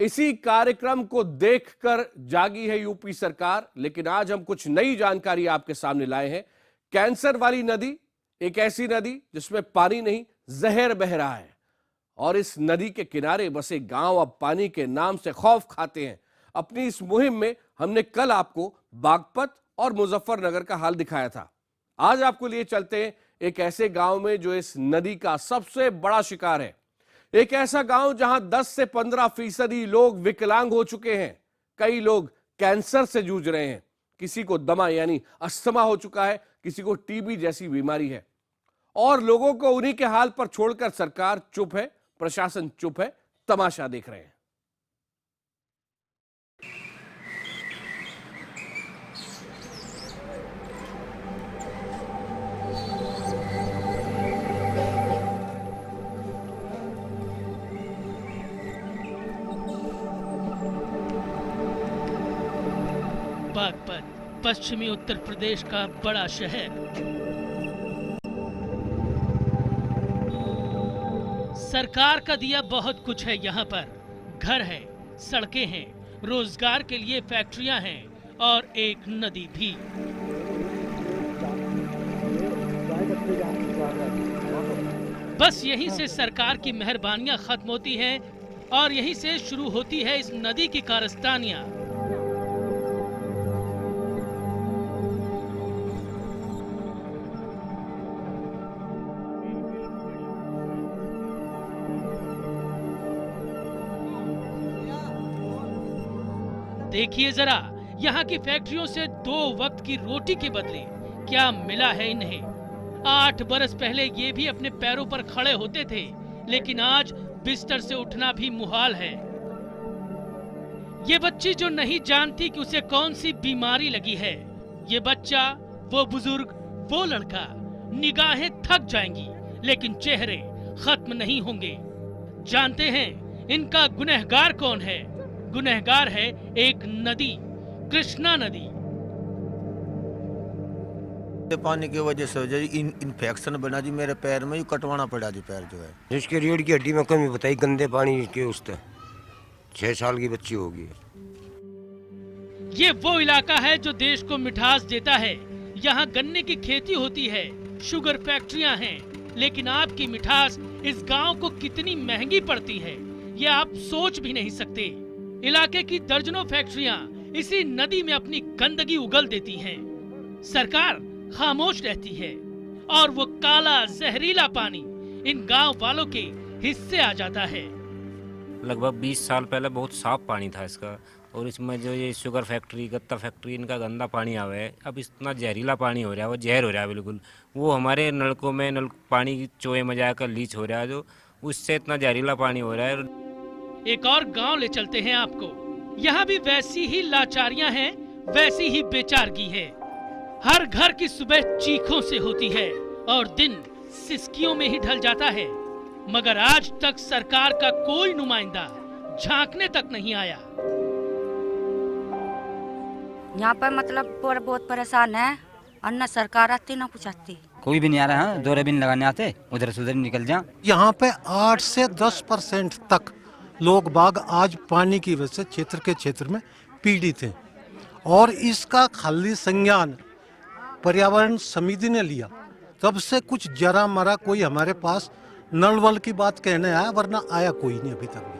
इसी कार्यक्रम को देखकर जागी है यूपी सरकार। लेकिन आज हम कुछ नई जानकारी आपके सामने लाए हैं। कैंसर वाली नदी, एक ऐसी नदी जिसमें पानी नहीं, जहर बह रहा है, और इस नदी के किनारे बसे गांव अब पानी के नाम से खौफ खाते हैं। अपनी इस मुहिम में हमने कल आपको बागपत और मुजफ्फरनगर का हाल दिखाया था। आज आपको लिए चलते हैं एक ऐसे गांव में जो इस नदी का सबसे बड़ा शिकार है। एक ऐसा गांव जहां 10 से 15% लोग विकलांग हो चुके हैं। कई लोग कैंसर से जूझ रहे हैं। किसी को दमा यानी अस्थमा हो चुका है, किसी को टीबी जैसी बीमारी है, और लोगों को उन्हीं के हाल पर छोड़कर सरकार चुप है, प्रशासन चुप है, तमाशा देख रहे हैं। बागपत पश्चिमी उत्तर प्रदेश का बड़ा शहर। सरकार का दिया बहुत कुछ है यहाँ पर। घर है, सड़कें हैं, रोजगार के लिए फैक्ट्रियां हैं और एक नदी भी। बस यहीं से सरकार की मेहरबानियां खत्म होती हैं और यहीं से शुरू होती है इस नदी की कारस्तानियां। देखिए जरा, यहाँ की फैक्ट्रियों से 2 वक्त की रोटी के बदले क्या मिला है इन्हें। 8 बरस पहले ये भी अपने पैरों पर खड़े होते थे, लेकिन आज बिस्तर से उठना भी मुहाल है। ये बच्ची जो नहीं जानती कि उसे कौन सी बीमारी लगी है, ये बच्चा, वो बुजुर्ग, वो लड़का, निगाहें थक जाएंगी लेकिन चेहरे खत्म नहीं होंगे। जानते हैं इनका गुनहगार कौन है? गुनहगार है एक नदी, कृष्णा नदी। पानी की वजह से इन्फेक्शन बना जी, मेरे पैर में कटवाना पड़ा जी, पैर जो है जिसके रीढ़ की हड्डी में कमी बताई, गंदे पानी के उससे 6 साल की बच्ची होगी। ये वो इलाका है जो देश को मिठास देता है। यहाँ गन्ने की खेती होती है, शुगर फैक्ट्रियाँ हैं, लेकिन आपकी मिठास इस गांव को कितनी महंगी पड़ती है ये आप सोच भी नहीं सकते। इलाके की दर्जनों फैक्ट्रियां इसी नदी में अपनी गंदगी उगल देती हैं। सरकार खामोश रहती है और वो काला जहरीला पानी इन गांव वालों के हिस्से आ जाता है। लगभग 20 साल पहले बहुत साफ पानी था इसका, और इसमें जो ये शुगर फैक्ट्री, गत्ता फैक्ट्री, इनका गंदा पानी आवा है। अब इतना जहरीला पानी हो रहा है, वो जहर हो रहा है बिल्कुल। वो हमारे नलकों में पानी चोए में जाकर लीच हो रहा है, जो उससे इतना जहरीला पानी हो रहा है। एक और गांव ले चलते हैं आपको। यहाँ भी वैसी ही लाचारियां हैं, वैसी ही बेचारगी है। हर घर की सुबह चीखों से होती है और दिन सिसकियों में ही ढल जाता है, मगर आज तक सरकार का कोई नुमाइंदा झांकने तक नहीं आया। यहाँ पर मतलब बहुत परेशान है और न सरकार आती न कुछ आती। कोई भी नहीं आ रहा है, 2 रेबिन लगाने आते, उधर से उधर निकल जा। यहाँ पे 8 से 10% तक लोग बाग आज पानी की वजह से क्षेत्र में पीड़ित हैं, और इसका खाली संज्ञान पर्यावरण समिति ने लिया। तब से कुछ जरा मरा कोई हमारे पास नल वल की बात कहने आया, वरना आया कोई नहीं अभी तक भी।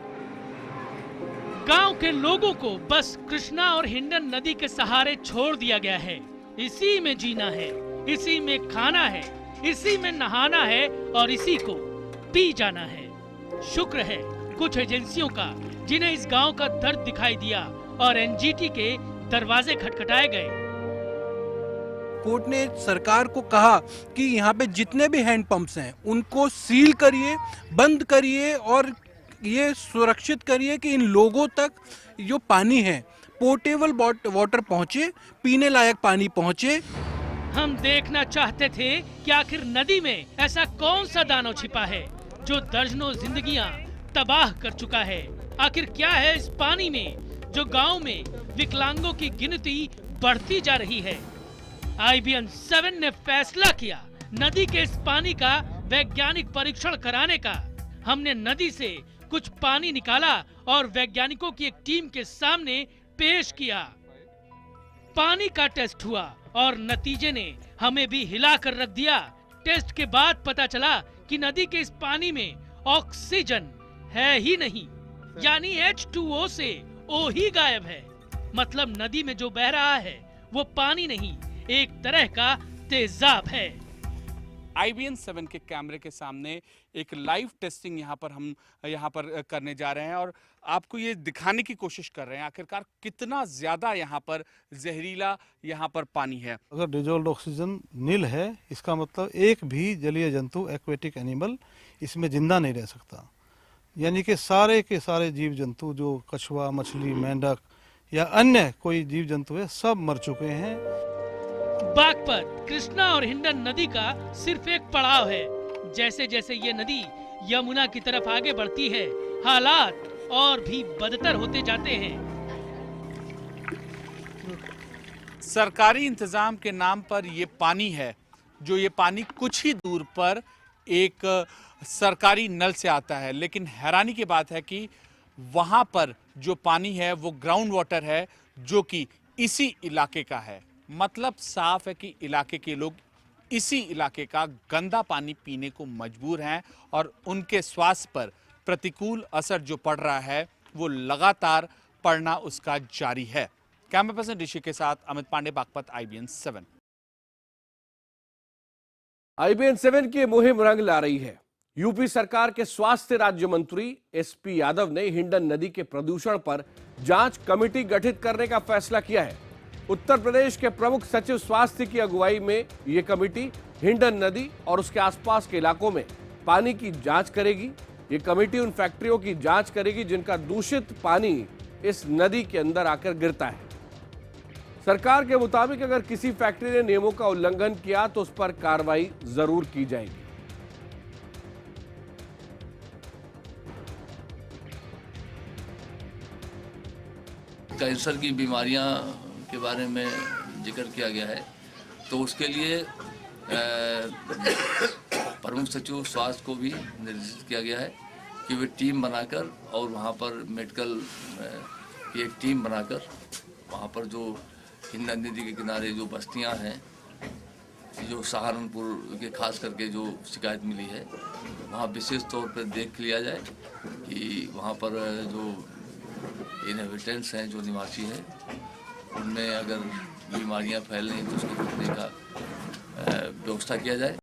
गांव के लोगों को बस कृष्णा और हिंडन नदी के सहारे छोड़ दिया गया है। इसी में जीना है, इसी में खाना है, इसी में नहाना है और इसी को पी जाना है। शुक्र है कुछ एजेंसियों का, जिन्हें इस गांव का दर्द दिखाई दिया और एनजीटी के दरवाजे खटखटाए गए। कोर्ट ने सरकार को कहा कि यहाँ पे जितने भी हैंड पंप्स हैं उनको सील करिए, बंद करिए और ये सुरक्षित करिए कि इन लोगों तक जो पानी है पोर्टेबल वाटर पहुँचे, पीने लायक पानी पहुँचे। हम देखना चाहते थे कि आखिर नदी में ऐसा कौन सा दानव छिपा है जो दर्जनों जिंदगियां तबाह कर चुका है। आखिर क्या है इस पानी में जो गांव में विकलांगों की गिनती बढ़ती जा रही है। IBN 7 ने फैसला किया नदी के इस पानी का वैज्ञानिक परीक्षण कराने का। हमने नदी से कुछ पानी निकाला और वैज्ञानिकों की एक टीम के सामने पेश किया। पानी का टेस्ट हुआ और नतीजे ने हमें भी हिला कर रख दिया। टेस्ट के बाद पता चला कि नदी के इस पानी में ऑक्सीजन है ही नहीं, यानी H2O से O ही गायब है। मतलब नदी में जो बह रहा है वो पानी नहीं, एक तरह का तेजाब है। IBN 7 के कैमरे के सामने एक लाइव टेस्टिंग हम यहाँ पर करने जा रहे हैं और आपको ये दिखाने की कोशिश कर रहे हैं आखिरकार कितना ज्यादा यहाँ पर जहरीला यहाँ पर पानी है। अगर डिजोल्ड ऑक्सीजन नील है, इसका मतलब एक भी जलीय जंतु एक्वेटिक एनिमल इसमें जिंदा नहीं रह सकता। यानी कि सारे के सारे जीव जंतु जो कछुआ, मछली, मेंढक या अन्य कोई जीव जंतु है, सब मर चुके हैं। बागपत, कृष्णा और हिंडन नदी का सिर्फ एक पड़ाव है। जैसे जैसे ये नदी यमुना की तरफ आगे बढ़ती है, हालात और भी बदतर होते जाते हैं। सरकारी इंतजाम के नाम पर ये पानी है, जो ये पानी कुछ ही दूर पर एक सरकारी नल से आता है, लेकिन हैरानी की बात है कि वहां पर जो पानी है वो ग्राउंड वाटर है, जो कि इसी इलाके का है। मतलब साफ है कि इलाके के लोग इसी इलाके का गंदा पानी पीने को मजबूर हैं और उनके स्वास्थ्य पर प्रतिकूल असर जो पड़ रहा है वो लगातार पड़ना उसका जारी है। कैमरा पर्सन ऋषि के साथ अमित पांडे, बागपत, IBN 7। IBN 7 की मुहिम रंग ला रही है। यूपी सरकार के स्वास्थ्य राज्य मंत्री SP यादव ने हिंडन नदी के प्रदूषण पर जांच कमेटी गठित करने का फैसला किया है। उत्तर प्रदेश के प्रमुख सचिव स्वास्थ्य की अगुवाई में यह कमेटी हिंडन नदी और उसके आसपास के इलाकों में पानी की जांच करेगी। ये कमेटी उन फैक्ट्रियों की जांच करेगी जिनका दूषित पानी इस नदी के अंदर आकर गिरता है। सरकार के मुताबिक अगर किसी फैक्ट्री ने नियमों का उल्लंघन किया तो उस पर कार्रवाई जरूर की जाएगी। कैंसर की बीमारियां के बारे में जिक्र किया गया है, तो उसके लिए प्रमुख सचिव स्वास्थ्य को भी निर्देशित किया गया है कि वे टीम बनाकर और वहाँ पर मेडिकल की एक टीम बनाकर वहाँ पर जो हिंडन नदी के किनारे जो बस्तियाँ हैं, जो सहारनपुर के खास करके जो शिकायत मिली है, वहाँ विशेष तौर पर देख लिया जाए कि वहाँ पर जो इनहेबिटेंट्स हैं, जो निवासी हैं, उनमें अगर बीमारियां फैल रही तो उसको रोकने का व्यवस्था किया जाए।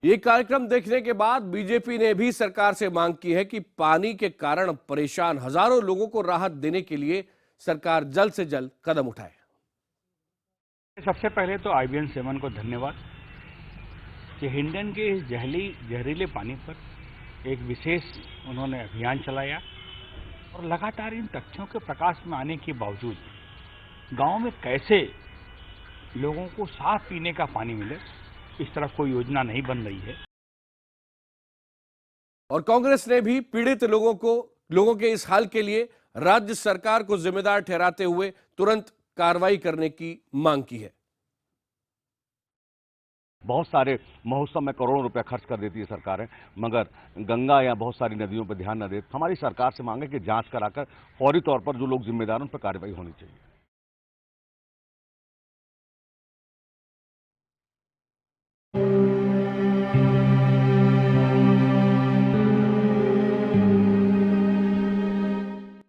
ये कार्यक्रम देखने के बाद बीजेपी ने भी सरकार से मांग की है कि पानी के कारण परेशान हजारों लोगों को राहत देने के लिए सरकार जल्द से जल्द कदम उठाए। सबसे पहले तो IBN 7 को धन्यवाद कि हिंडन के इस जहरीले पानी पर एक विशेष उन्होंने अभियान चलाया और लगातार इन तथ्यों के प्रकाश में आने के बावजूद गांव में कैसे लोगों को साफ पीने का पानी मिले, इस तरफ कोई योजना नहीं बन रही है। और कांग्रेस ने भी पीड़ित लोगों के इस हाल के लिए राज्य सरकार को जिम्मेदार ठहराते हुए तुरंत कार्रवाई करने की मांग की है। बहुत सारे महोत्सव में करोड़ों रुपया खर्च कर देती है सरकारें, मगर गंगा या बहुत सारी नदियों पर ध्यान न दे। हमारी सरकार से मांगे कि जांच कराकर फौरी तौर पर जो लोग जिम्मेदार हैं उन पर कार्रवाई होनी चाहिए।